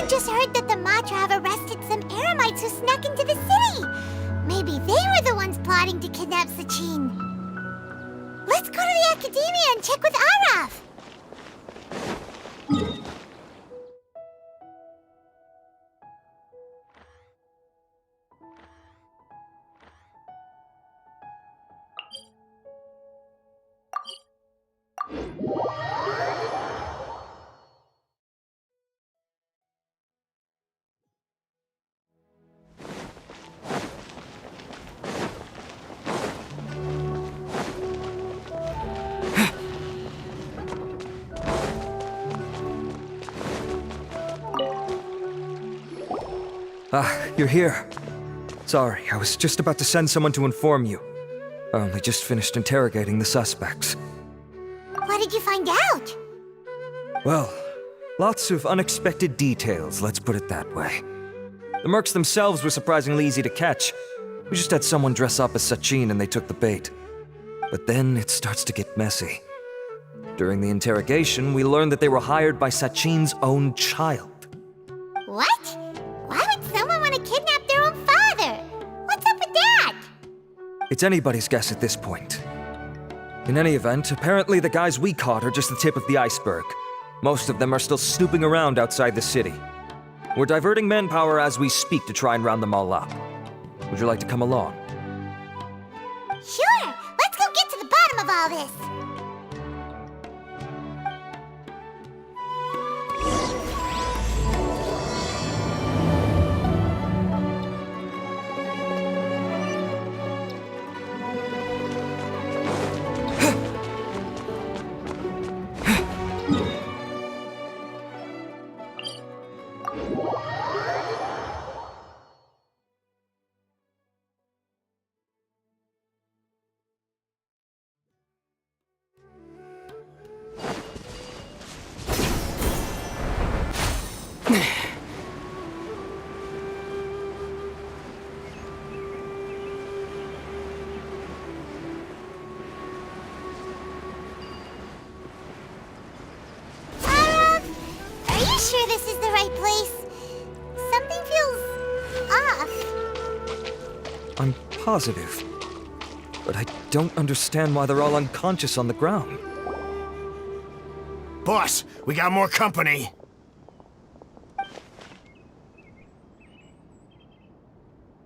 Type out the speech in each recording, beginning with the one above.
Just heard that the Matra have arrested some Eremites who snuck into the city. Maybe they were the ones plotting to kidnap Sachin. Let's go to the Academia and check with Araf. Ah, you're here. Sorry, I was just about to send someone to inform you. I only just finished interrogating the suspects. What did you find out? Well, lots of unexpected details, let's put it that way. The mercs themselves were surprisingly easy to catch. We just had someone dress up as Sachin and they took the bait. But then it starts to get messy. During the interrogation, we learned that they were hired by Sachin's own child. What? Why would someone want to kidnap their own father? What's up with that? It's anybody's guess at this point. In any event, apparently the guys we caught are just the tip of the iceberg. Most of them are still snooping around outside the city. We're diverting manpower as we speak to try and round them all up. Would you like to come along? Sure! Let's go get to the bottom of all this! Sure this is the right place? Something feels off. I'm positive. But I don't understand why they're all unconscious on the ground. Boss, we got more company.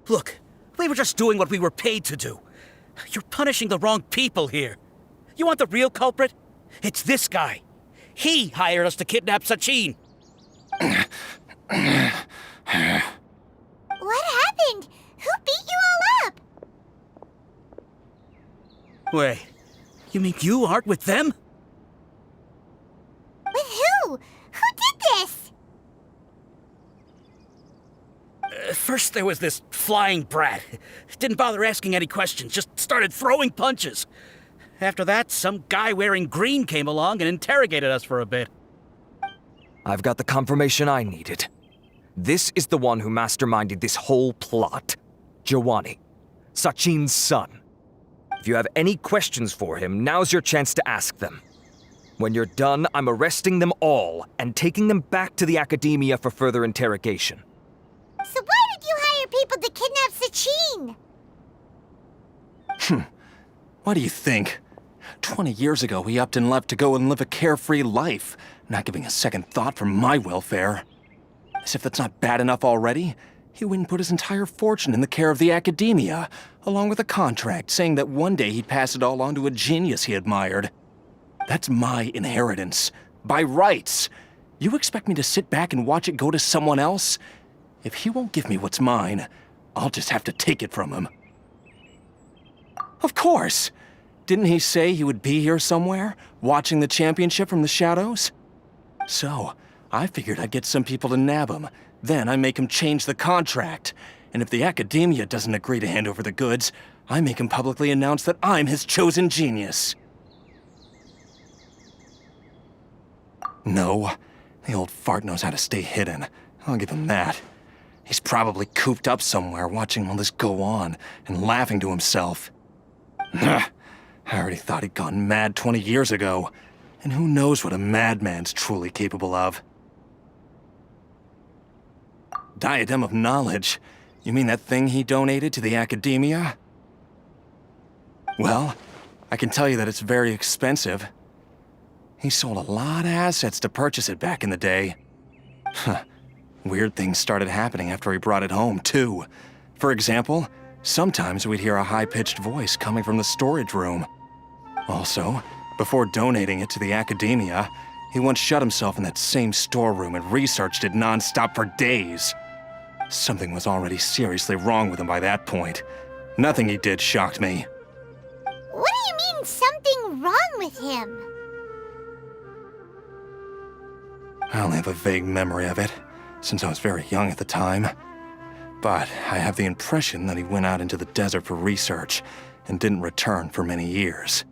Look, we were just doing what we were paid to do. You're punishing the wrong people here. You want the real culprit? It's this guy. He hired us to kidnap Sachin. What happened? Who beat you all up? Wait, you mean you aren't with them? With who? Who did this? First there was this flying brat. Didn't bother asking any questions, just started throwing punches. After that, some guy wearing green came along and interrogated us for a bit. I've got the confirmation I needed. This is the one who masterminded this whole plot. Jawani, Sachin's son. If you have any questions for him, now's your chance to ask them. When you're done, I'm arresting them all and taking them back to the Academia for further interrogation. So why did you hire people to kidnap Sachin? What do you think? 20 years ago, he upped and left to go and live a carefree life, not giving a second thought for my welfare. As if that's not bad enough already, he went and put his entire fortune in the care of the Academia, along with a contract saying that one day he'd pass it all on to a genius he admired. That's my inheritance, by rights. You expect me to sit back and watch it go to someone else? If he won't give me what's mine, I'll just have to take it from him. Of course! Didn't he say he would be here somewhere, watching the championship from the shadows? So, I figured I'd get some people to nab him. Then I make him change the contract. And if the academia doesn't agree to hand over the goods, I make him publicly announce that I'm his chosen genius. No, the old fart knows how to stay hidden. I'll give him that. He's probably cooped up somewhere watching all this go on and laughing to himself. I already thought he'd gone mad 20 years ago. And who knows what a madman's truly capable of. Diadem of Knowledge? You mean that thing he donated to the academia? Well, I can tell you that it's very expensive. He sold a lot of assets to purchase it back in the day. Weird things started happening after he brought it home, too. For example, sometimes we'd hear a high-pitched voice coming from the storage room. Also, before donating it to the academia, he once shut himself in that same storeroom and researched it non-stop for days. Something was already seriously wrong with him by that point. Nothing he did shocked me. What do you mean, something wrong with him? I only have a vague memory of it, since I was very young at the time. But I have the impression that he went out into the desert for research and didn't return for many years.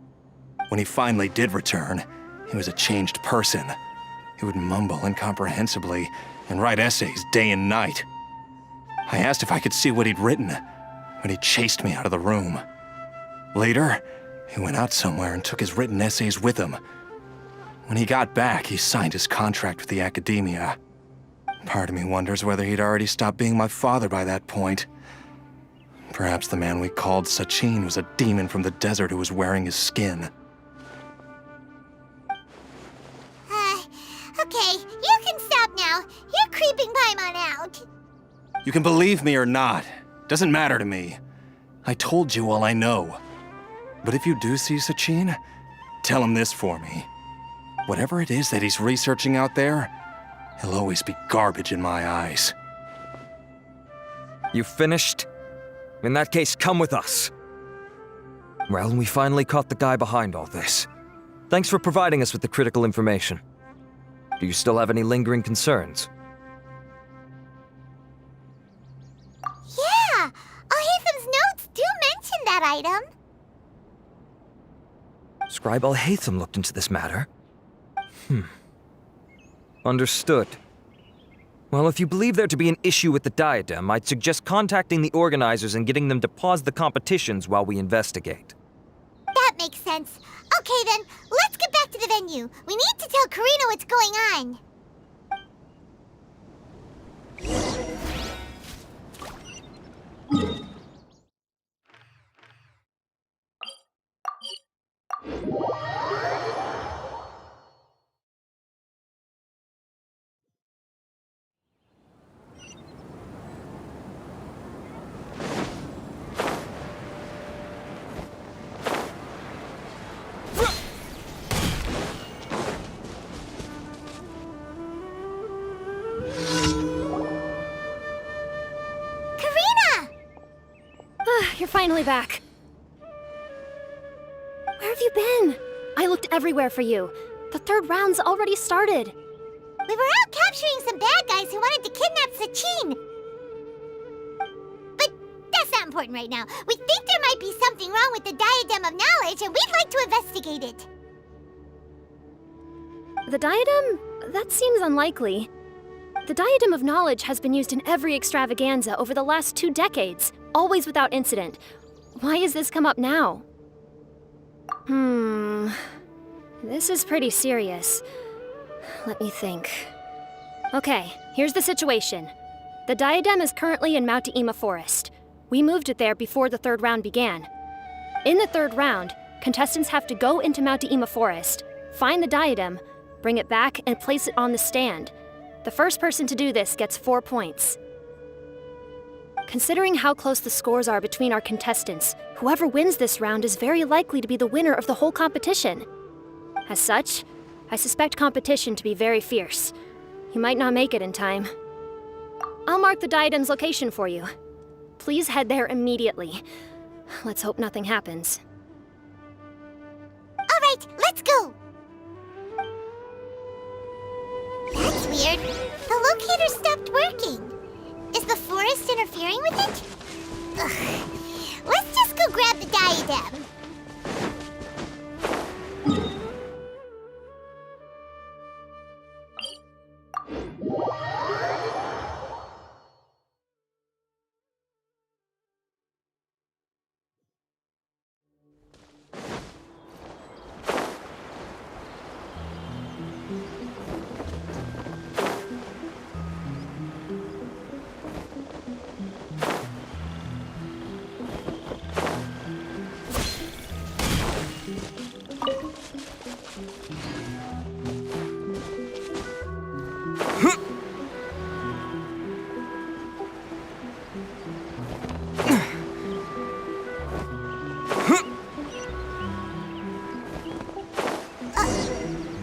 When he finally did return, he was a changed person. He would mumble incomprehensibly and write essays day and night. I asked if I could see what he'd written, but he chased me out of the room. Later, he went out somewhere and took his written essays with him. When he got back, he signed his contract with the academia. Part of me wonders whether he'd already stopped being my father by that point. Perhaps the man we called Sachin was a demon from the desert who was wearing his skin. Okay, you can stop now. You're creeping Paimon out. You can believe me or not. Doesn't matter to me. I told you all I know. But if you do see Sachin, tell him this for me. Whatever it is that he's researching out there, he'll always be garbage in my eyes. You finished? In that case, come with us. Well, we finally caught the guy behind all this. Thanks for providing us with the critical information. Do you still have any lingering concerns? Yeah, Al-Haytham's notes do mention that item. Scribe Al-Haytham looked into this matter. Understood. Well, if you believe there to be an issue with the diadem, I'd suggest contacting the organizers and getting them to pause the competitions while we investigate. That makes sense. Okay then, let's get back to the venue. We need to tell Karina what's going on. You're finally back. Where have you been? I looked everywhere for you. The third round's already started. We were out capturing some bad guys who wanted to kidnap Sachin. But that's not important right now. We think there might be something wrong with the Diadem of Knowledge, and we'd like to investigate it. The diadem? That seems unlikely. The Diadem of Knowledge has been used in every extravaganza over the last 2 decades, always without incident. Why has this come up now? This is pretty serious. Let me think. Okay, here's the situation. The diadem is currently in Mount Ima Forest. We moved it there before the third round began. In the third round, contestants have to go into Mount Ima Forest, find the diadem, bring it back, and place it on the stand. The first person to do this gets 4 points. Considering how close the scores are between our contestants, whoever wins this round is very likely to be the winner of the whole competition. As such, I suspect competition to be very fierce. You might not make it in time. I'll mark the diadem's location for you. Please head there immediately. Let's hope nothing happens. All right, let's go. That's weird. The locator stopped working. Is the forest interfering with it? Ugh. Let's just go grab the diadem.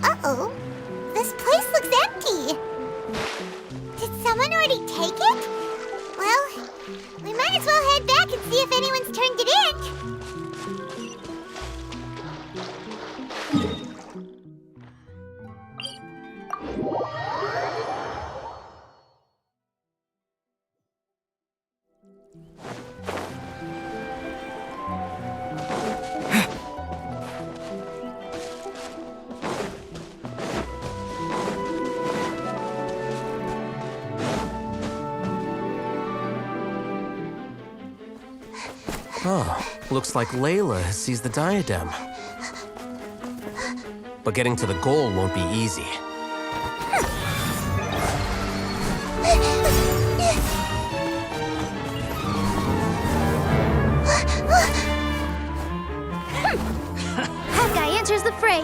Uh-oh. This place looks empty. Did someone already take it? Well, we might as well head back and see if anyone's turned it in. Oh, looks like Layla has seized the diadem. But getting to the goal won't be easy. That guy enters the fray.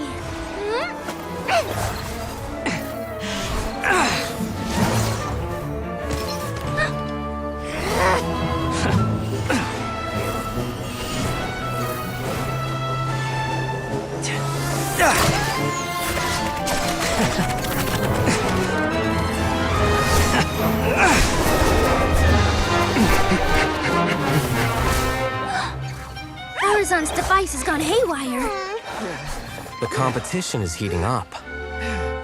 Arizon's device has gone haywire. The competition is heating up.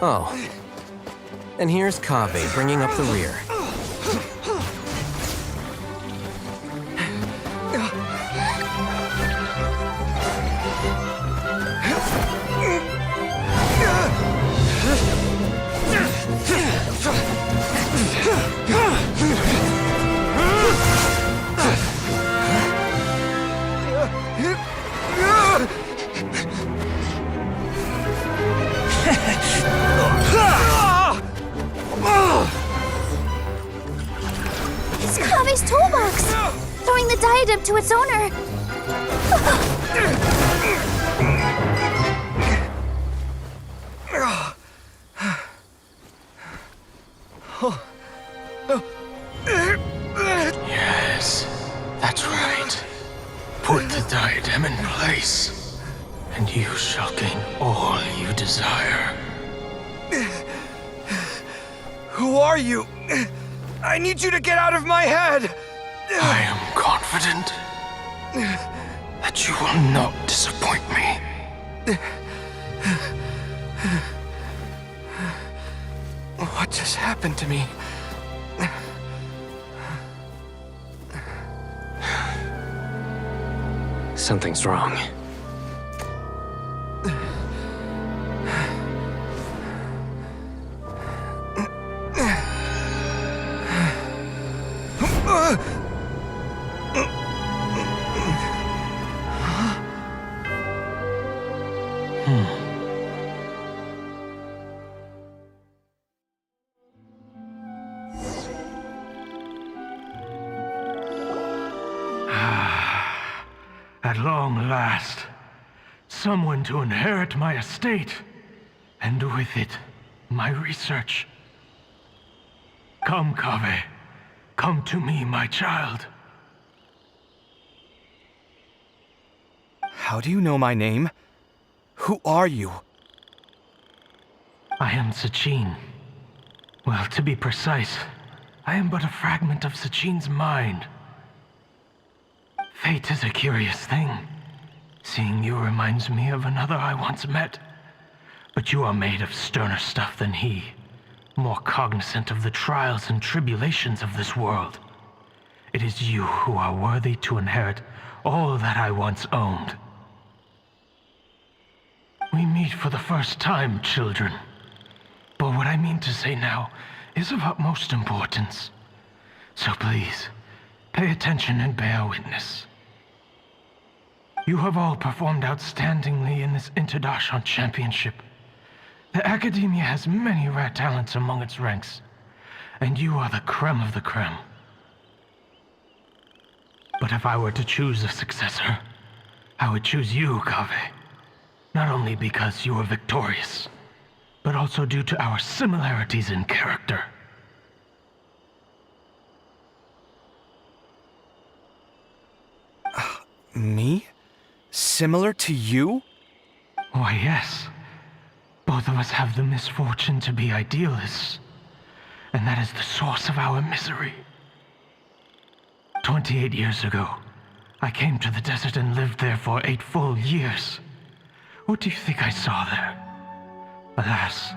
Oh. And here's Kaveh bringing up the rear. It's Kaveh's toolbox! Throwing the diadem to its owner! Yes, that's right. Put the diadem in place, and you shall gain all you desire. Who are you? I need you to get out of my head! I am confident that you will not disappoint me. What just happened to me? Something's wrong. At long last, someone to inherit my estate, and with it, my research. Come, Kaveh. Come to me, my child. How do you know my name? Who are you? I am Sachin. Well, to be precise, I am but a fragment of Sachin's mind. Fate is a curious thing. Seeing you reminds me of another I once met. But you are made of sterner stuff than he. more cognizant of the trials and tribulations of this world. It is you who are worthy to inherit all that I once owned. We meet for the first time, children. But what I mean to say now is of utmost importance. So please, pay attention and bear witness. You have all performed outstandingly in this Interdashon Championship. The Academia has many rare talents among its ranks, and you are the creme of the creme. But if I were to choose a successor, I would choose you, Kaveh. Not only because you were victorious, but also due to our similarities in character. Me? Similar to you? Why, yes. Both of us have the misfortune to be idealists, and that is the source of our misery. 28 years ago, I came to the desert and lived there for 8 full years. What do you think I saw there? Alas,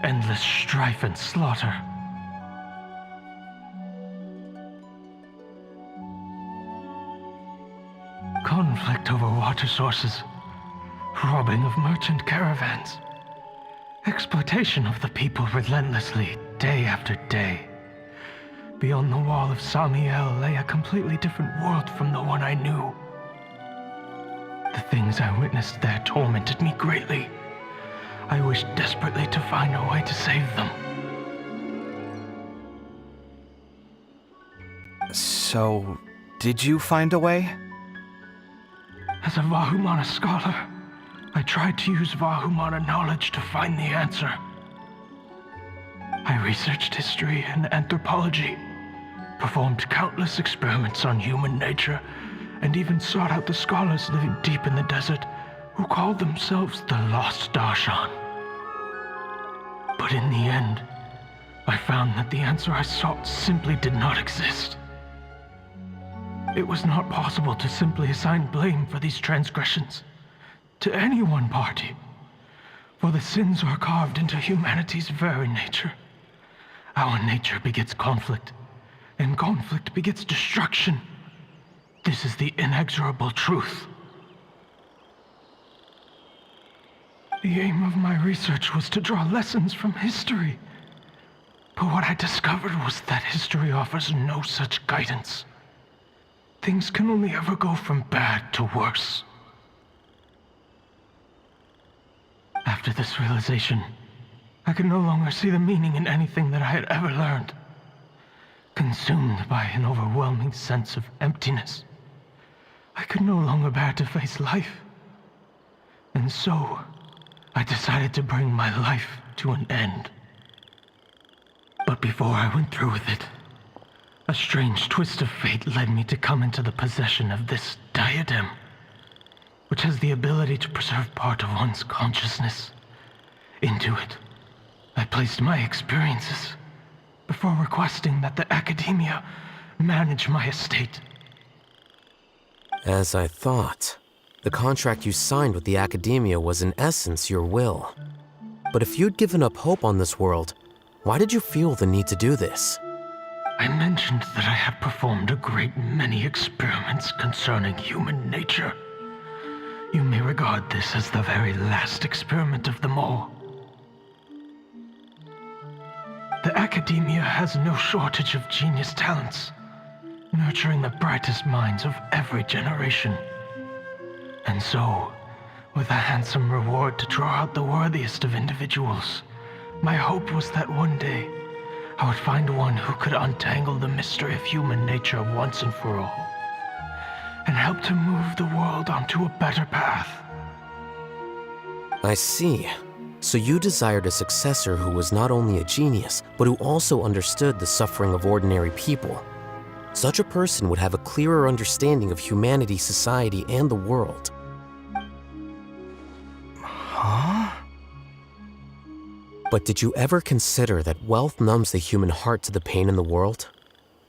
endless strife and slaughter. Conflict over water sources, robbing of merchant caravans, exploitation of the people relentlessly, day after day. Beyond the wall of Samiel lay a completely different world from the one I knew. The things I witnessed there tormented me greatly. I wished desperately to find a way to save them. So, did you find a way? As a Vahumana scholar, I tried to use Vahumana knowledge to find the answer. I researched history and anthropology, performed countless experiments on human nature, and even sought out the scholars living deep in the desert who called themselves the Lost Darshan. But in the end, I found that the answer I sought simply did not exist. It was not possible to simply assign blame for these transgressions to any one party, for the sins are carved into humanity's very nature. Our nature begets conflict, and conflict begets destruction. This is the inexorable truth. The aim of my research was to draw lessons from history. But what I discovered was that history offers no such guidance. Things can only ever go from bad to worse. After this realization, I could no longer see the meaning in anything that I had ever learned. Consumed by an overwhelming sense of emptiness, I could no longer bear to face life. And so, I decided to bring my life to an end. But before I went through with it, a strange twist of fate led me to come into the possession of this diadem, which has the ability to preserve part of one's consciousness. Into it, I placed my experiences before requesting that the Academia manage my estate. As I thought, the contract you signed with the Academia was in essence your will. But if you'd given up hope on this world, why did you feel the need to do this? I mentioned that I had performed a great many experiments concerning human nature. You may regard this as the very last experiment of them all. The Academia has no shortage of genius talents, nurturing the brightest minds of every generation. And so, with a handsome reward to draw out the worthiest of individuals, my hope was that one day I would find one who could untangle the mystery of human nature once and for all, and help to move the world onto a better path. I see. So you desired a successor who was not only a genius, but who also understood the suffering of ordinary people. Such a person would have a clearer understanding of humanity, society, and the world. Huh? But did you ever consider that wealth numbs the human heart to the pain in the world?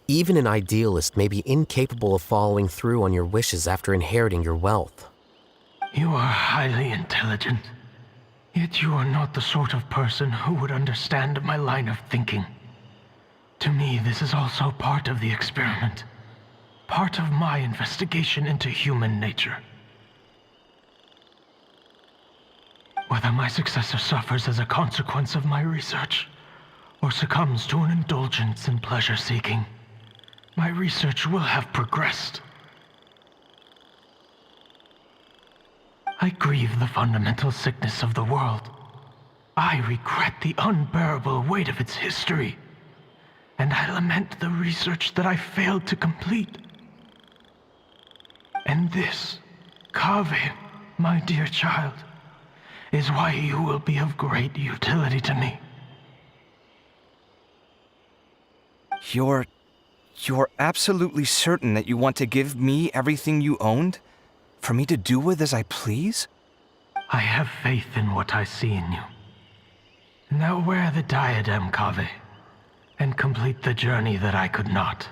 Even an idealist may be incapable of following through on your wishes after inheriting your wealth. You are highly intelligent, Yet you are not the sort of person who would understand my line of thinking. To me, this is also part of the experiment. Part of my investigation into human nature. Whether my successor suffers as a consequence of my research, or succumbs to an indulgence in pleasure-seeking, my research will have progressed. I grieve the fundamental sickness of the world. I regret the unbearable weight of its history. And I lament the research that I failed to complete. And this, Kaveh, my dear child, is why you will be of great utility to me. You're absolutely certain that you want to give me everything you owned? For me to do with as I please? I have faith in what I see in you. Now wear the diadem, Kaveh, and complete the journey that I could not.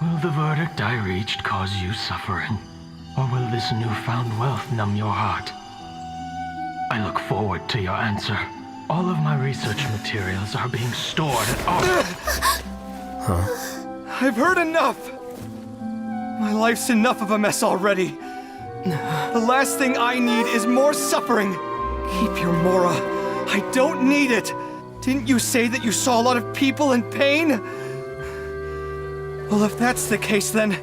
Will the verdict I reached cause you suffering? Or will this newfound wealth numb your heart? I look forward to your answer. All of my research materials are being stored at our... I've heard enough! My life's enough of a mess already. The last thing I need is more suffering. Keep your Mora. I don't need it. Didn't you say that you saw a lot of people in pain? Well, if that's the case, then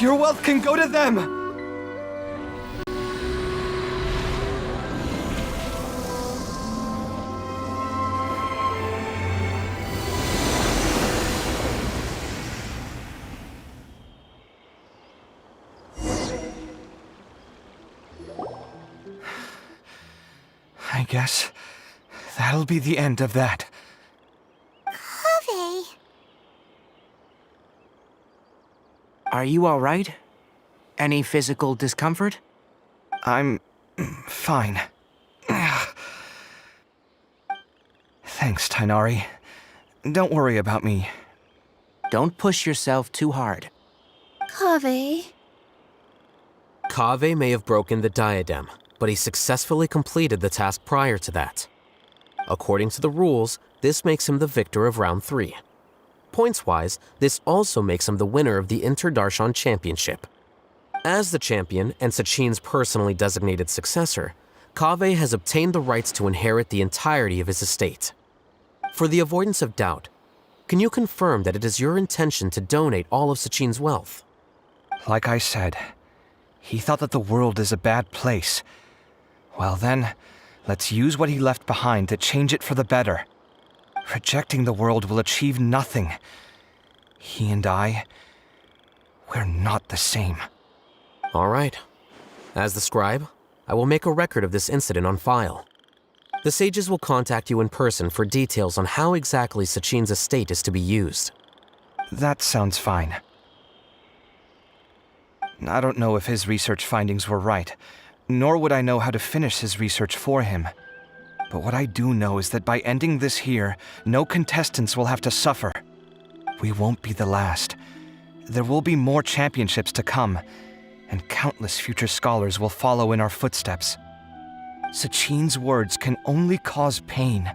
your wealth can go to them. I guess that'll be the end of that. Kaveh. Are you all right? Any physical discomfort? I'm fine. Thanks, Tainari. Don't worry about me. Don't push yourself too hard. Kaveh. Kaveh may have broken the diadem, but he successfully completed the task prior to that. According to the rules, this makes him the victor of round 3. Points-wise, this also makes him the winner of the Inter-Darshan Championship. As the champion and Sachin's personally designated successor, Kaveh has obtained the rights to inherit the entirety of his estate. For the avoidance of doubt, can you confirm that it is your intention to donate all of Sachin's wealth? Like I said, he thought that the world is a bad place. Well then, let's use what he left behind to change it for the better. Rejecting the world will achieve nothing. He and I, we're not the same. All right. As the scribe, I will make a record of this incident on file. The sages will contact you in person for details on how exactly Sachin's estate is to be used. That sounds fine. I don't know if his research findings were right, nor would I know how to finish his research for him. But what I do know is that by ending this here, no contestants will have to suffer. We won't be the last. There will be more championships to come, and countless future scholars will follow in our footsteps. Sachin's words can only cause pain,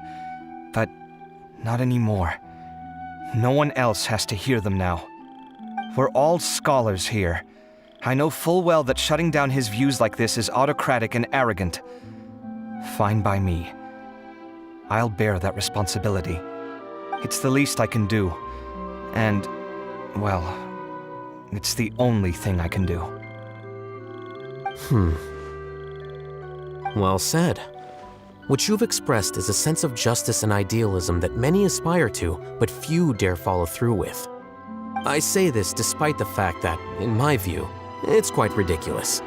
but not anymore. No one else has to hear them now. We're all scholars here. I know full well that shutting down his views like this is autocratic and arrogant. Fine by me. I'll bear that responsibility. It's the least I can do. And, well, it's the only thing I can do. Well said. What you've expressed is a sense of justice and idealism that many aspire to, but few dare follow through with. I say this despite the fact that, in my view, it's quite ridiculous.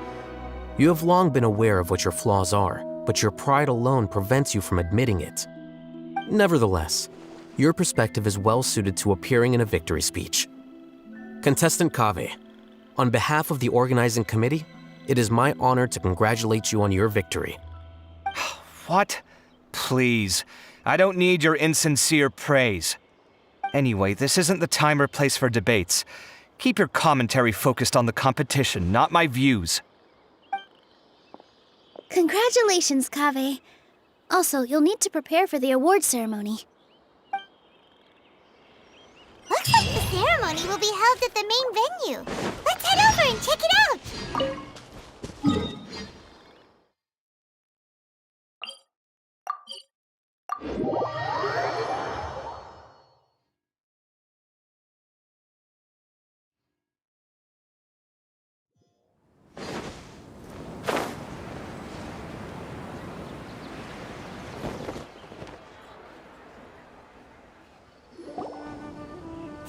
You have long been aware of what your flaws are, but your pride alone prevents you from admitting it. Nevertheless, your perspective is well suited to appearing in a victory speech. Contestant Kaveh, on behalf of the organizing committee, it is my honor to congratulate you on your victory. What? Please, I don't need your insincere praise. Anyway, this isn't the time or place for debates. Keep your commentary focused on the competition, not my views. Congratulations, Kaveh. Also, you'll need to prepare for the award ceremony. Looks like the ceremony will be held at the main venue. Let's head over and check it out!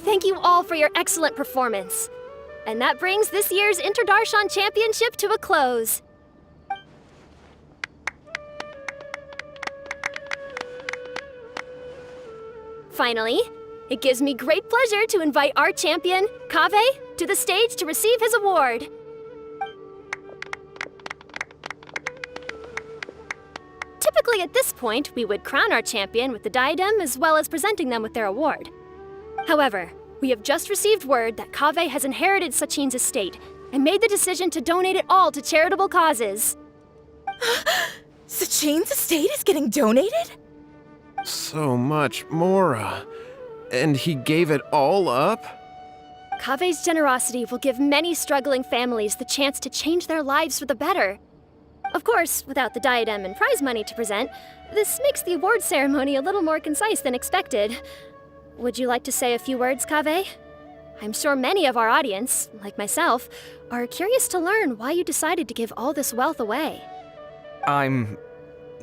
Thank you all for your excellent performance. And that brings this year's Interdarshan Championship to a close. Finally, it gives me great pleasure to invite our champion, Kaveh, to the stage to receive his award. Typically at this point, we would crown our champion with the diadem as well as presenting them with their award. However, we have just received word that Kaveh has inherited Sachin's estate and made the decision to donate it all to charitable causes. Sachin's estate is getting donated? So much Mora. And he gave it all up? Kaveh's generosity will give many struggling families the chance to change their lives for the better. Of course, without the diadem and prize money to present, this makes the award ceremony a little more concise than expected. Would you like to say a few words, Kaveh? I'm sure many of our audience, like myself, are curious to learn why you decided to give all this wealth away. I'm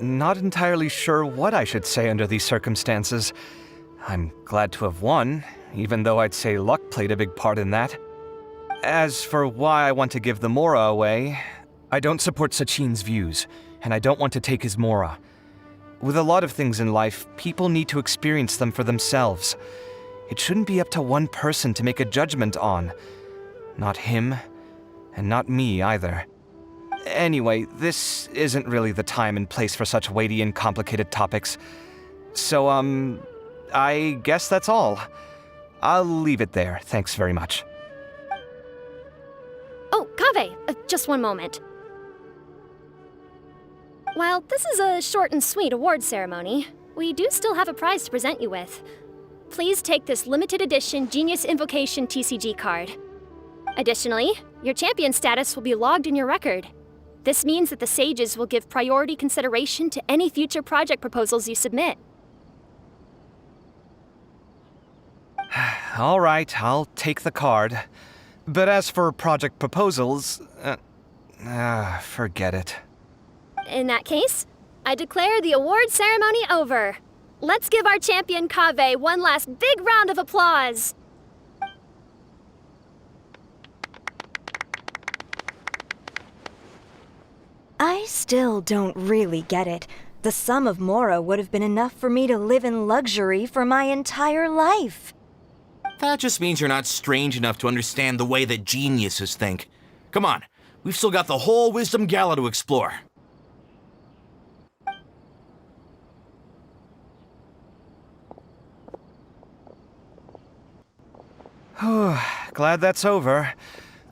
not entirely sure what I should say under these circumstances. I'm glad to have won, even though I'd say luck played a big part in that. As for why I want to give the Mora away, I don't support Sachin's views, and I don't want to take his Mora. With a lot of things in life, people need to experience them for themselves. It shouldn't be up to one person to make a judgment on. Not him, and not me either. Anyway, this isn't really the time and place for such weighty and complicated topics. So, I guess that's all. I'll leave it there, thanks very much. Oh, Kaveh, just one moment. While this is a short and sweet award ceremony, we do still have a prize to present you with. Please take this limited edition Genius Invocation TCG card. Additionally, your champion status will be logged in your record. This means that the Sages will give priority consideration to any future project proposals you submit. All right, I'll take the card. But as for project proposals, forget it. In that case, I declare the award ceremony over. Let's give our champion Kaveh one last big round of applause. I still don't really get it. The sum of Mora would have been enough for me to live in luxury for my entire life. That just means you're not strange enough to understand the way that geniuses think. Come on, we've still got the whole Wisdom Gala to explore. Glad that's over.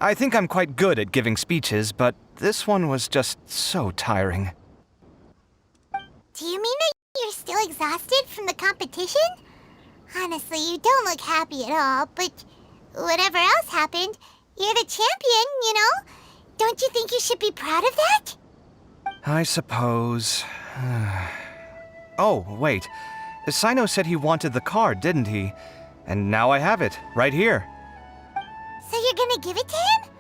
I think I'm quite good at giving speeches, but this one was just so tiring. Do you mean that you're still exhausted from the competition? Honestly, you don't look happy at all, but whatever else happened, you're the champion, you know? Don't you think you should be proud of that? I suppose. Oh, wait. Sino said he wanted the card, didn't he? And now I have it, right here. So you're gonna give it to him?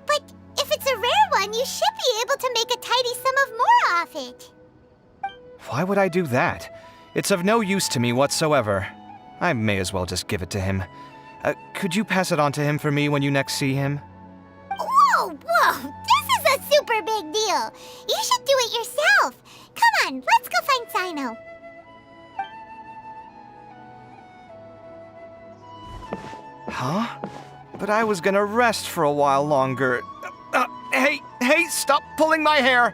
But if it's a rare one, you should be able to make a tidy sum of Mora off it. Why would I do that? It's of no use to me whatsoever. I may as well just give it to him. Could you pass it on to him for me when you next see him? Whoa, this is a super big deal. You should do it yourself. Come on, let's go find Sino. Huh? But I was gonna rest for a while longer. Hey, stop pulling my hair!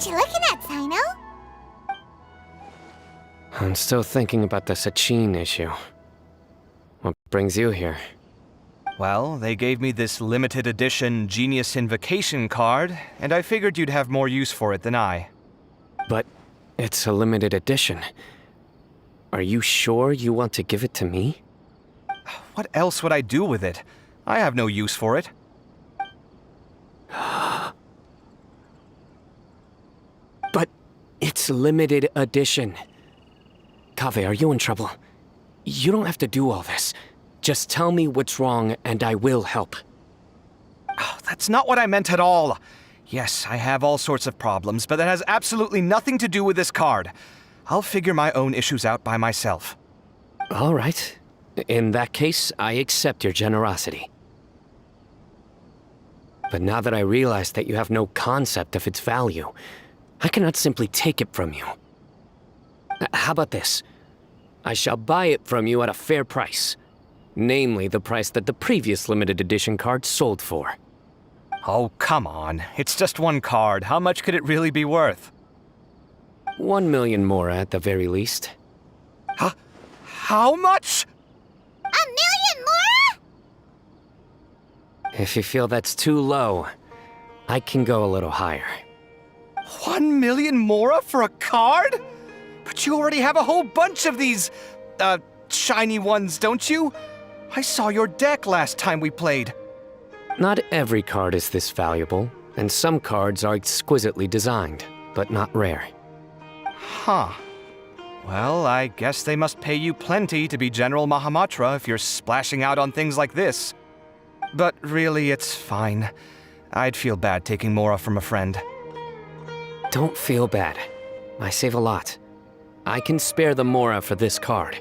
What you looking at, Sino? I'm still thinking about the Sachin issue. What brings you here? Well, they gave me this limited edition Genius Invocation card, and I figured you'd have more use for it than I. But it's a limited edition. Are you sure you want to give it to me? What else would I do with it? I have no use for it. But it's limited edition. Kaveh, are you in trouble? You don't have to do all this. Just tell me what's wrong and I will help. Oh, that's not what I meant at all. Yes, I have all sorts of problems, but that has absolutely nothing to do with this card. I'll figure my own issues out by myself. All right. In that case, I accept your generosity. But now that I realize that you have no concept of its value, I cannot simply take it from you. How about this? I shall buy it from you at a fair price. Namely, the price that the previous limited edition card sold for. Oh, come on. It's just one card. How much could it really be worth? 1 million more at the very least. Huh? How much? 1 million more? If you feel that's too low, I can go a little higher. 1 million mora for a card? But you already have a whole bunch of these, shiny ones, don't you? I saw your deck last time we played. Not every card is this valuable, and some cards are exquisitely designed, but not rare. Huh. Well, I guess they must pay you plenty to be General Mahamatra if you're splashing out on things like this. But really, it's fine. I'd feel bad taking mora from a friend. Don't feel bad. I save a lot. I can spare the mora for this card.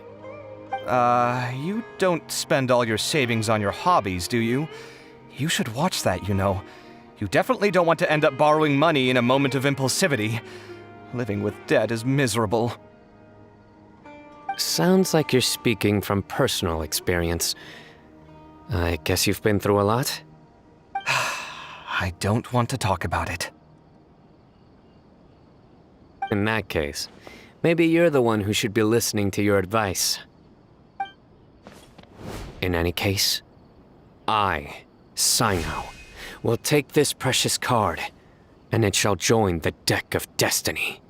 You don't spend all your savings on your hobbies, do you? You should watch that, you know. You definitely don't want to end up borrowing money in a moment of impulsivity. Living with debt is miserable. Sounds like you're speaking from personal experience. I guess you've been through a lot? I don't want to talk about it. In that case, maybe you're the one who should be listening to your advice. In any case, I, Sino, will take this precious card, and it shall join the deck of destiny.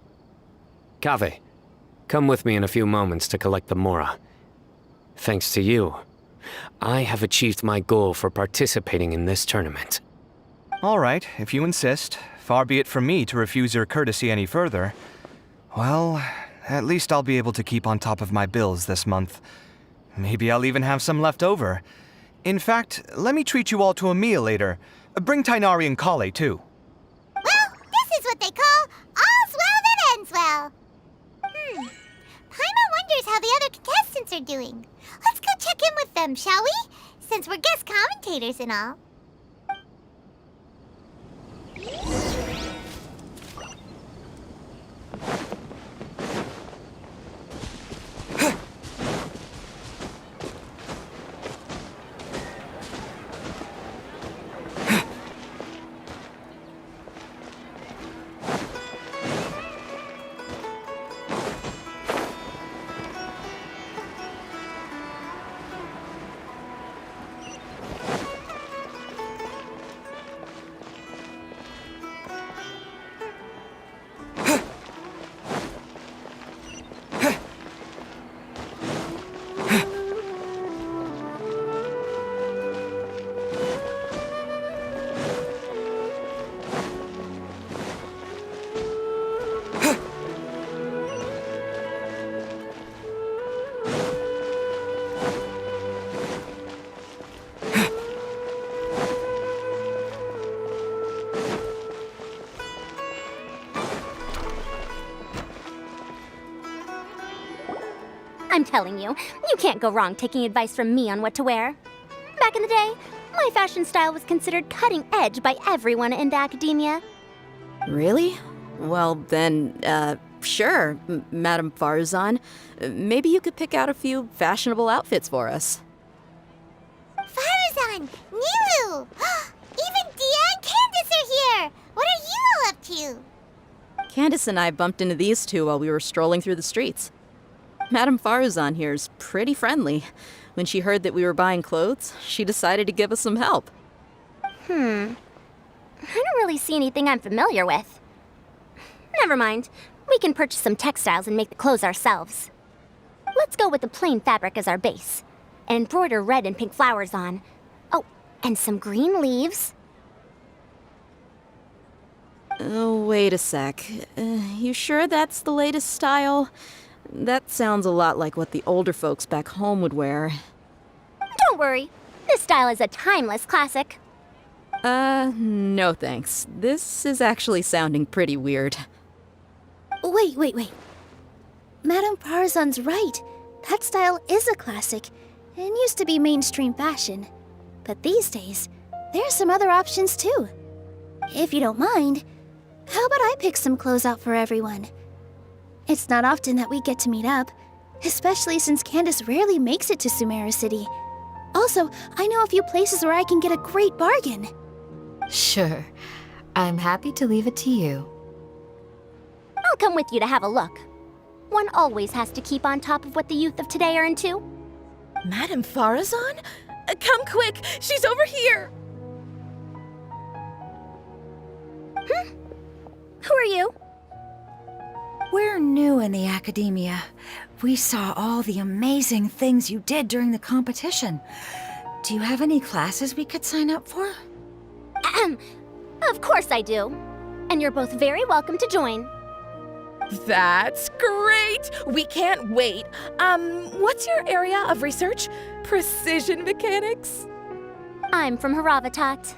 Kaveh, come with me in a few moments to collect the mora. Thanks to you, I have achieved my goal for participating in this tournament. All right, if you insist. Far be it from me to refuse your courtesy any further. Well, at least I'll be able to keep on top of my bills this month. Maybe I'll even have some left over. In fact, let me treat you all to a meal later. Bring Tainari and Kale, too. Well, this is what they call all's well that ends well. Paimon wonders how the other contestants are doing. Let's go check in with them, shall we? Since we're guest commentators and all. I'm telling you, you can't go wrong taking advice from me on what to wear. Back in the day, my fashion style was considered cutting edge by everyone in the academia. Really? Well, then, sure, Madame Farzan. Maybe you could pick out a few fashionable outfits for us. Farazan! Nilu! Even Dia and Candace are here! What are you all up to? Candace and I bumped into these two while we were strolling through the streets. Madame Farazan here's pretty friendly. When she heard that we were buying clothes, she decided to give us some help. I don't really see anything I'm familiar with. Never mind. We can purchase some textiles and make the clothes ourselves. Let's go with the plain fabric as our base. And embroider red and pink flowers on. Oh, and some green leaves. Oh, wait a sec. You sure that's the latest style? That sounds a lot like what the older folks back home would wear. Don't worry. This style is a timeless classic. No thanks. This is actually sounding pretty weird. Wait. Madame Farazan's right. That style is a classic and used to be mainstream fashion. But these days, there's some other options too. If you don't mind, how about I pick some clothes out for everyone? It's not often that we get to meet up, especially since Candace rarely makes it to Sumeru City. Also, I know a few places where I can get a great bargain. Sure. I'm happy to leave it to you. I'll come with you to have a look. One always has to keep on top of what the youth of today are into. Madame Farazan? Come quick! She's over here! Who are you? We're new in the academia. We saw all the amazing things you did during the competition. Do you have any classes we could sign up for? Of course I do. And you're both very welcome to join. That's great! We can't wait. What's your area of research? Precision mechanics? I'm from Haravatat.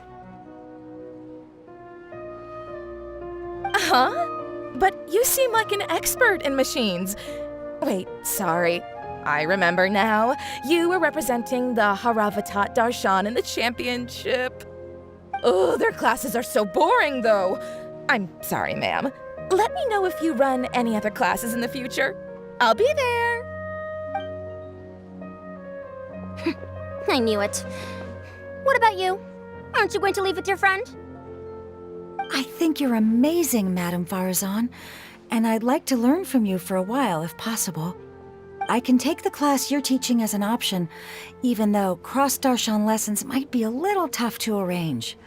Huh? But you seem like an expert in machines. Wait, sorry. I remember now. You were representing the Haravatat Darshan in the championship. Oh, their classes are so boring, though. I'm sorry, ma'am. Let me know if you run any other classes in the future. I'll be there. I knew it. What about you? Aren't you going to leave with your friend? I think you're amazing, Madame Farazan, and I'd like to learn from you for a while if possible. I can take the class you're teaching as an option, even though cross-Darshan lessons might be a little tough to arrange.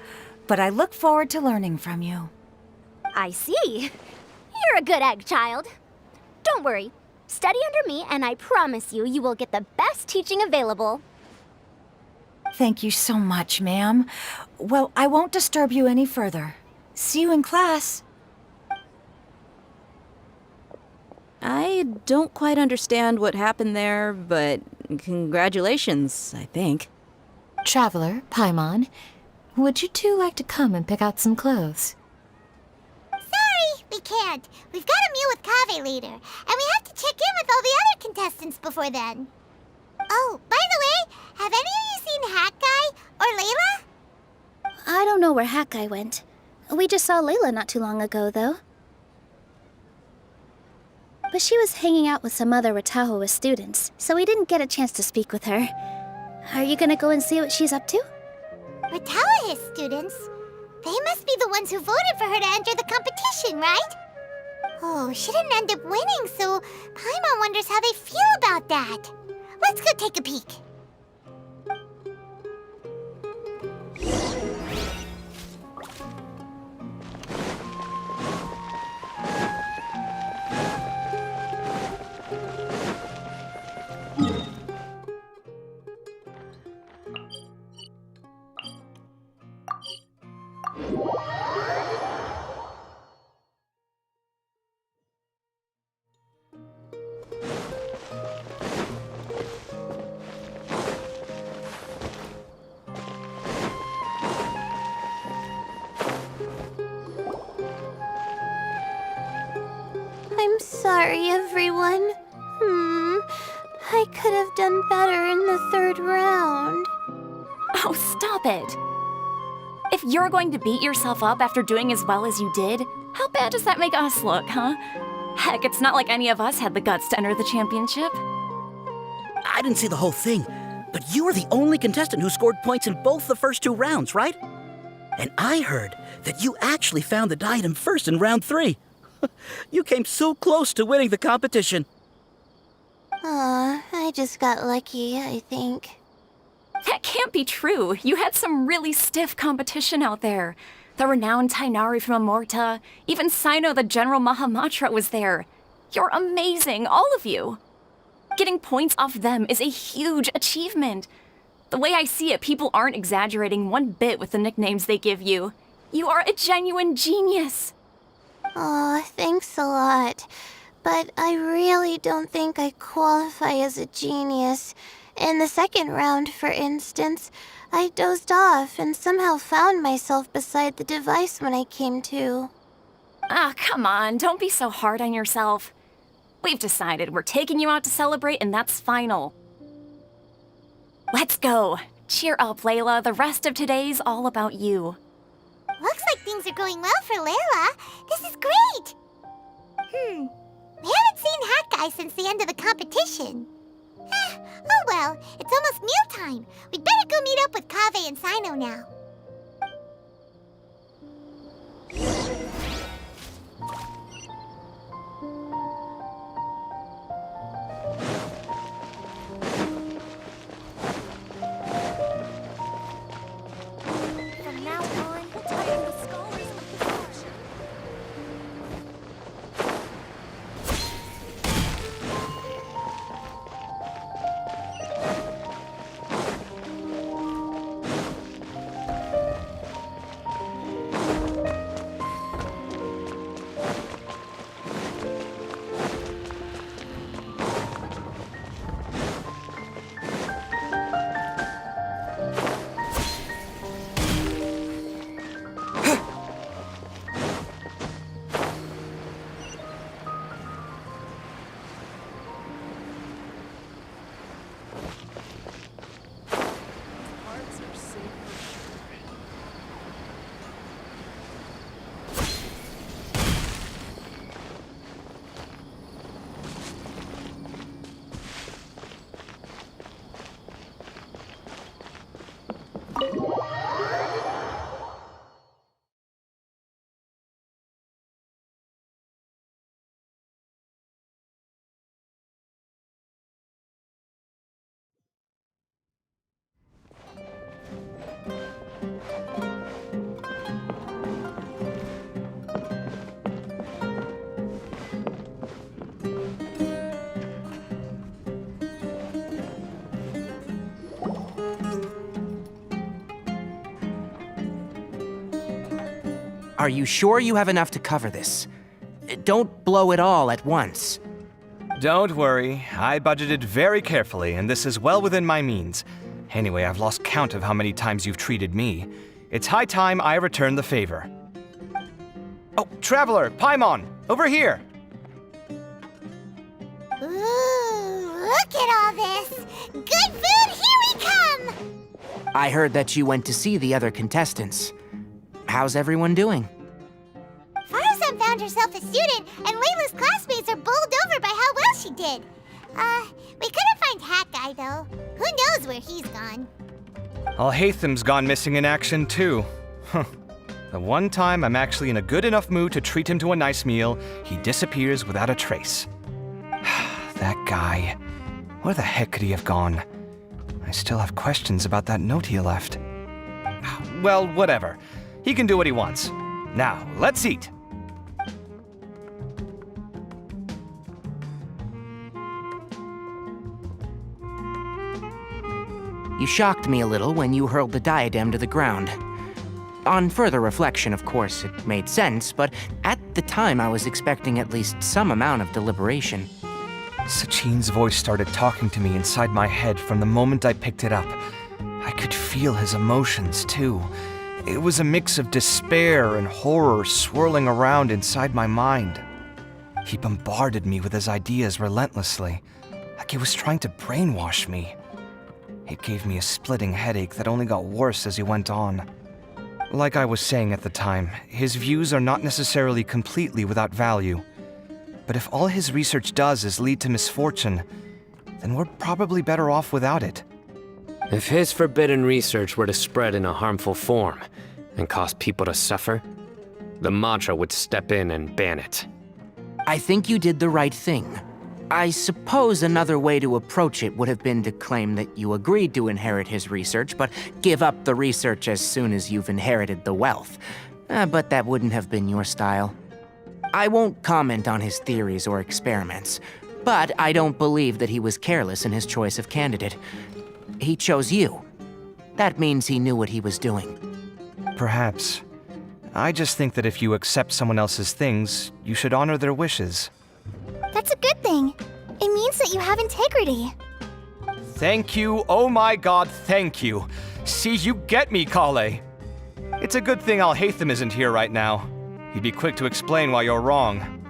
But I look forward to learning from you. I see. You're a good egg, child. Don't worry. Study under me, and I promise you, you will get the best teaching available. Thank you so much, ma'am. Well, I won't disturb you any further. See you in class. I don't quite understand what happened there, but congratulations, I think. Traveler, Paimon, would you two like to come and pick out some clothes? Sorry, we can't. We've got a meal with Kaveh later, and we have to check in with all the other contestants before then. Oh, by the way, have any of you seen Hat Guy or Layla? I don't know where Hat Guy went. We just saw Layla not too long ago, though. But she was hanging out with some other Ratahoa students, so we didn't get a chance to speak with her. Are you gonna go and see what she's up to? Ratahoa students? They must be the ones who voted for her to enter the competition, right? Oh, she didn't end up winning, so Paimon wonders how they feel about that. Let's go take a peek. I'm sorry, everyone. I could have done better in the third round. Oh, stop it! If you're going to beat yourself up after doing as well as you did, how bad does that make us look, huh? Heck, it's not like any of us had the guts to enter the championship. I didn't see the whole thing, but you were the only contestant who scored points in both the first two rounds, right? And I heard that you actually found the diadem first in round 3. You came so close to winning the competition. Aw, I just got lucky, I think. That can't be true. You had some really stiff competition out there. The renowned Tainari from Amorta, even Sino the General Mahamatra was there. You're amazing, all of you. Getting points off them is a huge achievement. The way I see it, people aren't exaggerating one bit with the nicknames they give you. You are a genuine genius. Aw, thanks a lot. But I really don't think I qualify as a genius. In the second round, for instance, I dozed off and somehow found myself beside the device when I came to. Ah, come on, don't be so hard on yourself. We've decided we're taking you out to celebrate, and that's final. Let's go. Cheer up, Layla. The rest of today's all about you. Looks like things are going well for Layla. This is great! We haven't seen Hat Guy since the end of the competition. Oh well, it's almost mealtime. We'd better go meet up with Kaveh and Sino now. From now on, we'll tighten the scholars with the function. Are you sure you have enough to cover this? Don't blow it all at once. Don't worry, I budgeted very carefully, and this is well within my means. Anyway, I've lost count of how many times you've treated me. It's high time I return the favor. Oh, Traveler, Paimon, over here! Ooh, look at all this! Good food, here we come! I heard that you went to see the other contestants. How's everyone doing? Farazan found herself a student, and Layla's classmates are bowled over by how well she did. We couldn't find Hat Guy, though. Who knows where he's gone? Al-Haytham's gone missing in action, too. Huh. The one time I'm actually in a good enough mood to treat him to a nice meal, he disappears without a trace. That guy. Where the heck could he have gone? I still have questions about that note he left. Well, whatever. He can do what he wants. Now, let's eat. You shocked me a little when you hurled the diadem to the ground. On further reflection, of course, it made sense, but at the time I was expecting at least some amount of deliberation. Sachin's voice started talking to me inside my head from the moment I picked it up. I could feel his emotions, too. It was a mix of despair and horror swirling around inside my mind. He bombarded me with his ideas relentlessly, like he was trying to brainwash me. It gave me a splitting headache that only got worse as he went on. Like I was saying at the time, his views are not necessarily completely without value. But if all his research does is lead to misfortune, then we're probably better off without it. If his forbidden research were to spread in a harmful form and cause people to suffer, the Madra would step in and ban it. I think you did the right thing. I suppose another way to approach it would have been to claim that you agreed to inherit his research, but give up the research as soon as you've inherited the wealth. But that wouldn't have been your style. I won't comment on his theories or experiments, but I don't believe that he was careless in his choice of candidate. He chose you. That means he knew what he was doing. Perhaps. I just think that if you accept someone else's things, you should honor their wishes. That's a good thing. It means that you have integrity. Thank you, oh my god, thank you. See, you get me, Kale. It's a good thing Alhaitham isn't here right now. He'd be quick to explain why you're wrong.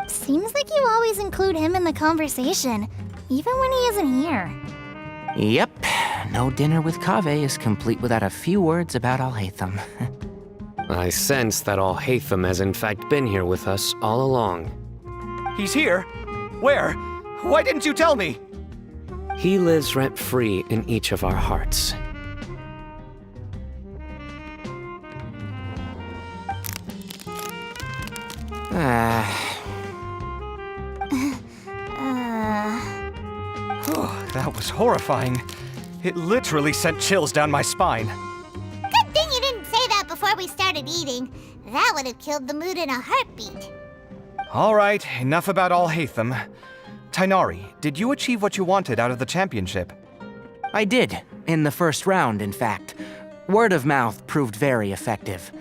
Seems like you always include him in the conversation, even when he isn't here. Yep, no dinner with Kave is complete without a few words about Alhaitham. I sense that Alhaitham has in fact been here with us all along. He's here? Where? Why didn't you tell me? He lives rent-free in each of our hearts. That was horrifying. It literally sent chills down my spine. Good thing you didn't say that before we started eating. That would have killed the mood in a heartbeat. All right, enough about Alhaitham. Tainari, did you achieve what you wanted out of the championship? I did, in the first round, in fact. Word of mouth proved very effective.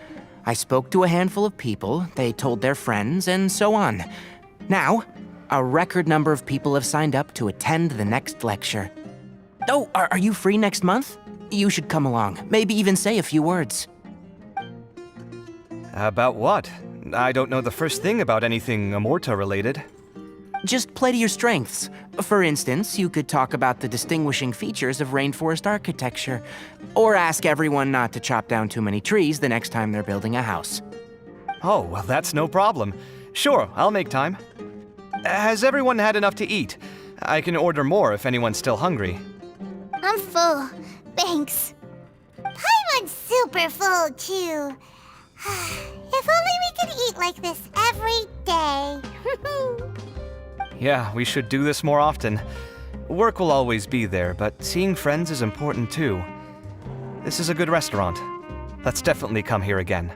I spoke to a handful of people, they told their friends, and so on. Now, a record number of people have signed up to attend the next lecture. Oh, are you free next month? You should come along, maybe even say a few words. About what? I don't know the first thing about anything Amorta-related. Just play to your strengths. For instance, you could talk about the distinguishing features of rainforest architecture, or ask everyone not to chop down too many trees the next time they're building a house. Oh, well, that's no problem. Sure, I'll make time. Has everyone had enough to eat? I can order more if anyone's still hungry. I'm full. Thanks. Paimon's super full, too. If only we could eat like this every day. Yeah, we should do this more often. Work will always be there, but seeing friends is important too. This is a good restaurant. Let's definitely come here again.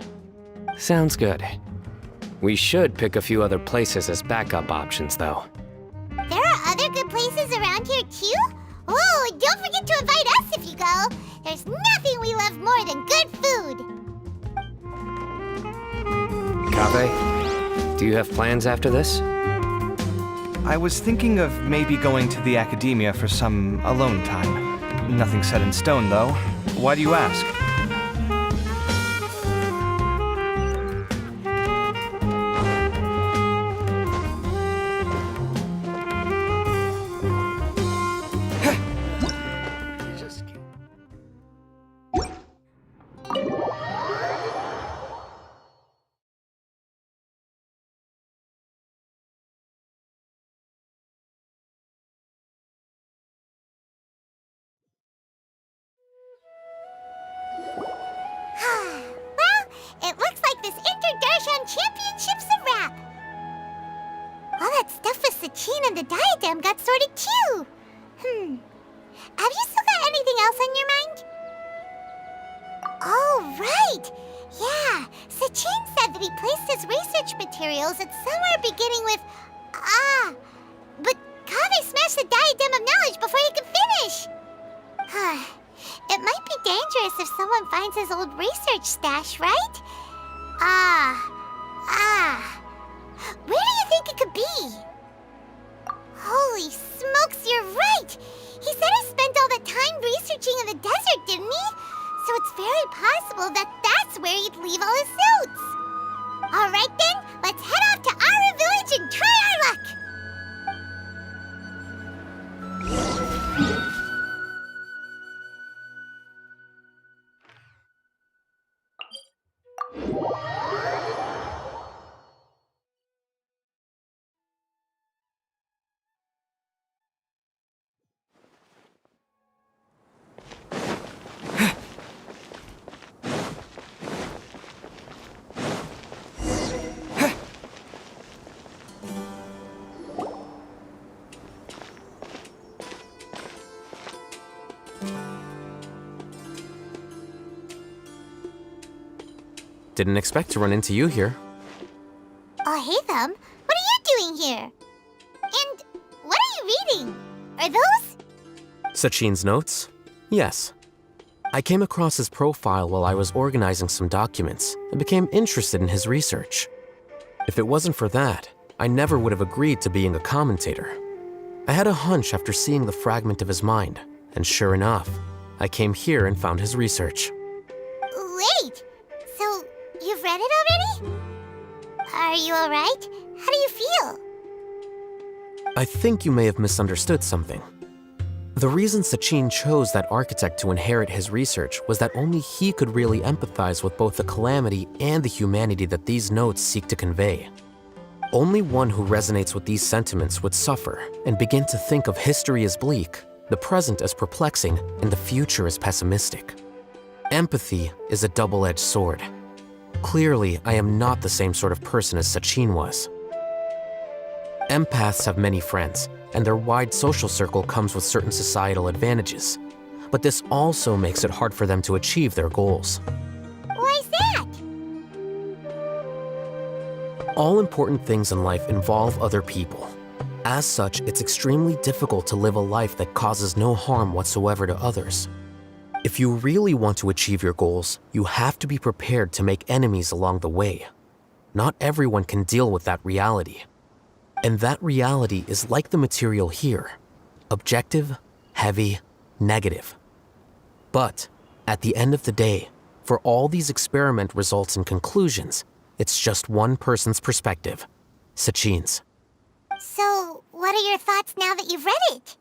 Sounds good. We should pick a few other places as backup options, though. There are other good places around here, too? Oh, don't forget to invite us if you go. There's nothing we love more than good food. Kave, do you have plans after this? I was thinking of maybe going to the academia for some alone time. Nothing set in stone, though. Why do you ask? Well, it looks like this Inter-Darshan Championship's a wrap. All that stuff with Sachin and the diadem got sorted too. Have you still got anything else on your mind? Oh, right. Yeah, Sachin said that he placed his research materials at somewhere beginning with but Kaveh smashed the diadem of knowledge before he could finish. It might be dangerous if someone finds his old research stash, right? Where do you think it could be? Holy smokes, you're right! He said he spent all that time researching in the desert, didn't he? So it's very possible that that's where he'd leave all his notes. All right then, let's head off to Aru Village and try our luck! Didn't expect to run into you here. Oh, hey, Thumb. What are you doing here? And what are you reading? Are those? Sachin's notes? Yes. I came across his profile while I was organizing some documents and became interested in his research. If it wasn't for that, I never would have agreed to being a commentator. I had a hunch after seeing the fragment of his mind, and sure enough, I came here and found his research. Wait! So, you've read it already? Are you alright? How do you feel? I think you may have misunderstood something. The reason Sachin chose that architect to inherit his research was that only he could really empathize with both the calamity and the humanity that these notes seek to convey. Only one who resonates with these sentiments would suffer and begin to think of history as bleak, the present as perplexing, and the future as pessimistic. Empathy is a double-edged sword. Clearly, I am not the same sort of person as Sachin was. Empaths have many friends, and their wide social circle comes with certain societal advantages. But this also makes it hard for them to achieve their goals. Why's that? All important things in life involve other people. As such, it's extremely difficult to live a life that causes no harm whatsoever to others. If you really want to achieve your goals, you have to be prepared to make enemies along the way. Not everyone can deal with that reality. And that reality is like the material here: objective, heavy, negative. But at the end of the day, for all these experiment results and conclusions, it's just one person's perspective, Sachin's. So, what are your thoughts now that you've read it?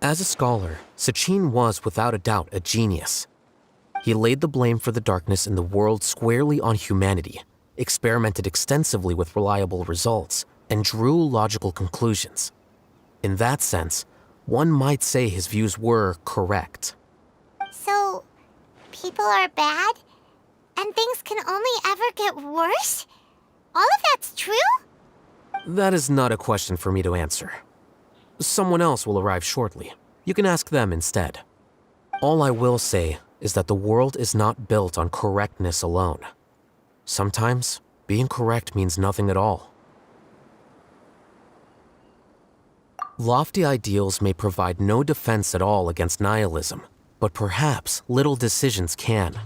As a scholar, Sachin was without a doubt a genius. He laid the blame for the darkness in the world squarely on humanity, experimented extensively with reliable results, and drew logical conclusions. In that sense, one might say his views were correct. So, people are bad? And things can only ever get worse? All of that's true? That is not a question for me to answer. Someone else will arrive shortly. You can ask them instead. All I will say is that the world is not built on correctness alone. Sometimes, being correct means nothing at all. Lofty ideals may provide no defense at all against nihilism, but perhaps little decisions can.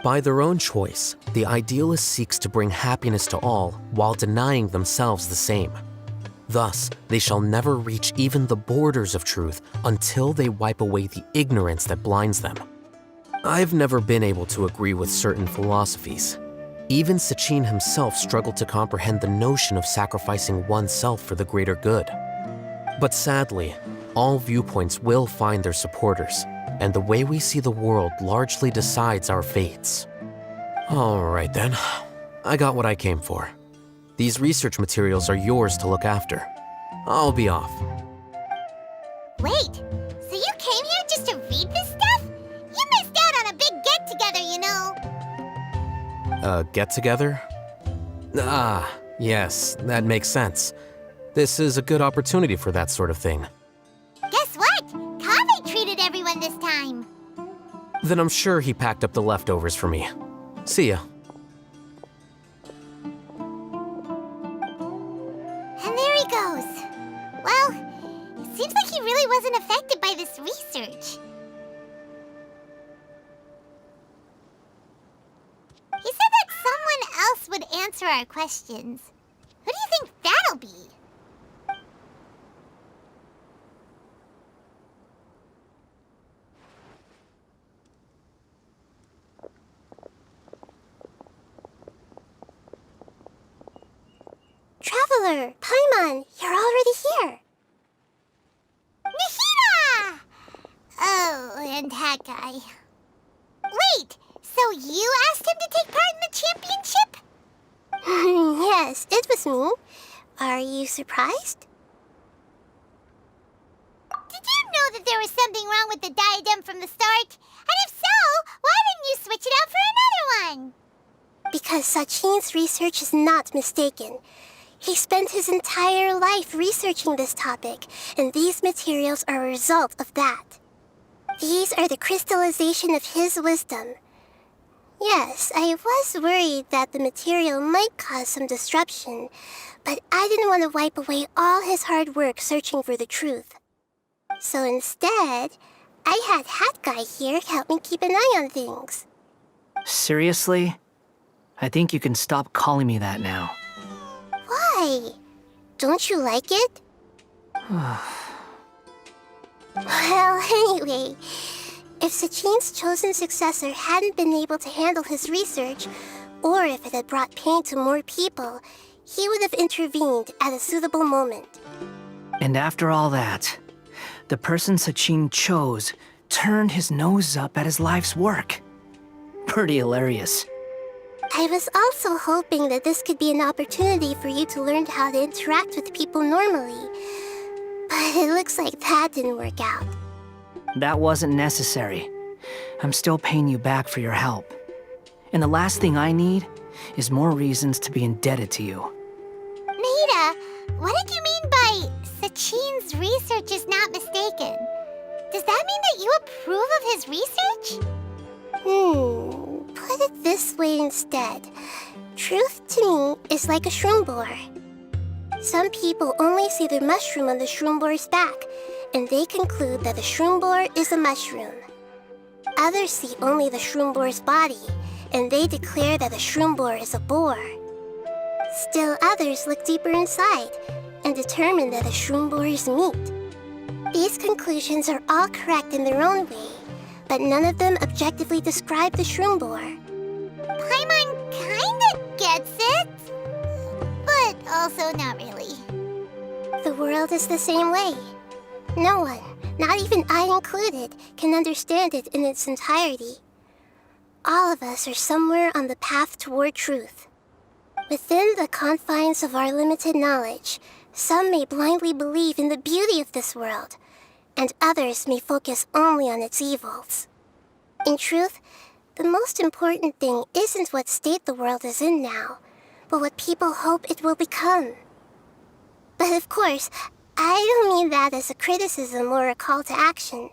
By their own choice, the idealist seeks to bring happiness to all while denying themselves the same. Thus, they shall never reach even the borders of truth until they wipe away the ignorance that blinds them. I've never been able to agree with certain philosophies. Even Sachin himself struggled to comprehend the notion of sacrificing oneself for the greater good. But sadly, all viewpoints will find their supporters, and the way we see the world largely decides our fates. All right then, I got what I came for. These research materials are yours to look after. I'll be off. Wait, so you came here just to read this stuff? You missed out on a big get-together, you know. A get-together? Ah, yes, that makes sense. This is a good opportunity for that sort of thing. Guess what? Kaveh treated everyone this time. Then I'm sure he packed up the leftovers for me. See ya. And there he goes. Well, it seems like he really wasn't affected by this research. He said that someone else would answer our questions. Who do you think that'll be? Traveler, Paimon, you're already here. Nahida! Oh, and that guy. Wait, so you asked him to take part in the championship? Yes, it was me. Are you surprised? Did you know that there was something wrong with the diadem from the start? And if so, why didn't you switch it out for another one? Because Sachin's research is not mistaken. He spent his entire life researching this topic, and these materials are a result of that. These are the crystallization of his wisdom. Yes, I was worried that the material might cause some disruption, but I didn't want to wipe away all his hard work searching for the truth. So instead, I had Hat Guy here help me keep an eye on things. Seriously? I think you can stop calling me that now. Why? Don't you like it? Well, anyway, if Sachin's chosen successor hadn't been able to handle his research, or if it had brought pain to more people, he would have intervened at a suitable moment. And after all that, the person Sachin chose turned his nose up at his life's work. Pretty hilarious. I was also hoping that this could be an opportunity for you to learn how to interact with people normally. But it looks like that didn't work out. That wasn't necessary. I'm still paying you back for your help. And the last thing I need is more reasons to be indebted to you. Maida, what did you mean by Sachin's research is not mistaken? Does that mean that you approve of his research? Put it this way instead. Truth to me is like a shroom boar. Some people only see the mushroom on the shroom boar's back, and they conclude that the shroom boar is a mushroom. Others see only the shroom boar's body, and they declare that the shroom boar is a boar. Still others look deeper inside, and determine that the shroom boar is meat. These conclusions are all correct in their own way, but none of them objectively describe the shroom boar. Paimon kinda gets it, but also not really. The world is the same way. No one, not even I included, can understand it in its entirety. All of us are somewhere on the path toward truth. Within the confines of our limited knowledge, some may blindly believe in the beauty of this world, and others may focus only on its evils. In truth, the most important thing isn't what state the world is in now, but what people hope it will become. But of course, I don't mean that as a criticism or a call to action.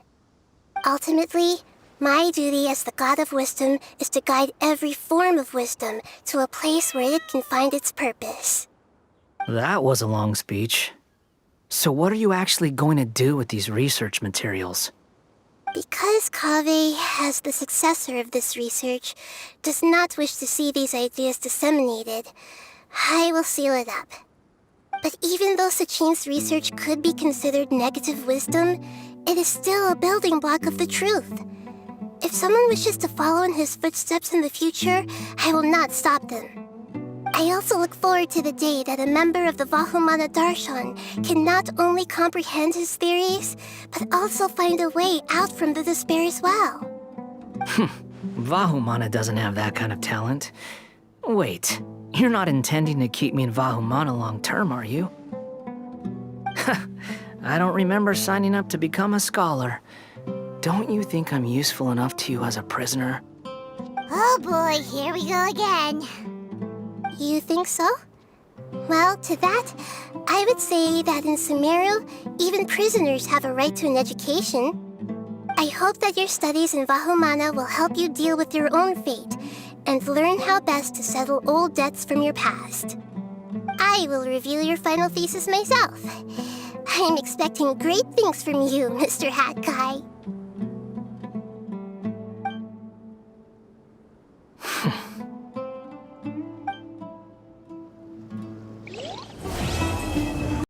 Ultimately, my duty as the God of Wisdom is to guide every form of wisdom to a place where it can find its purpose. That was a long speech. So what are you actually going to do with these research materials? Because Kaveh, as the successor of this research, does not wish to see these ideas disseminated, I will seal it up. But even though Sachin's research could be considered negative wisdom, it is still a building block of the truth. If someone wishes to follow in his footsteps in the future, I will not stop them. I also look forward to the day that a member of the Vahumana Darshan can not only comprehend his theories, but also find a way out from the despair as well. Vahumana doesn't have that kind of talent. Wait, you're not intending to keep me in Vahumana long term, are you? I don't remember signing up to become a scholar. Don't you think I'm useful enough to you as a prisoner? Oh boy, here we go again. You think so? Well, to that, I would say that in Sumeru, even prisoners have a right to an education. I hope that your studies in Vahumana will help you deal with your own fate and learn how best to settle old debts from your past. I will review your final thesis myself. I'm expecting great things from you, Mr. Hat Guy.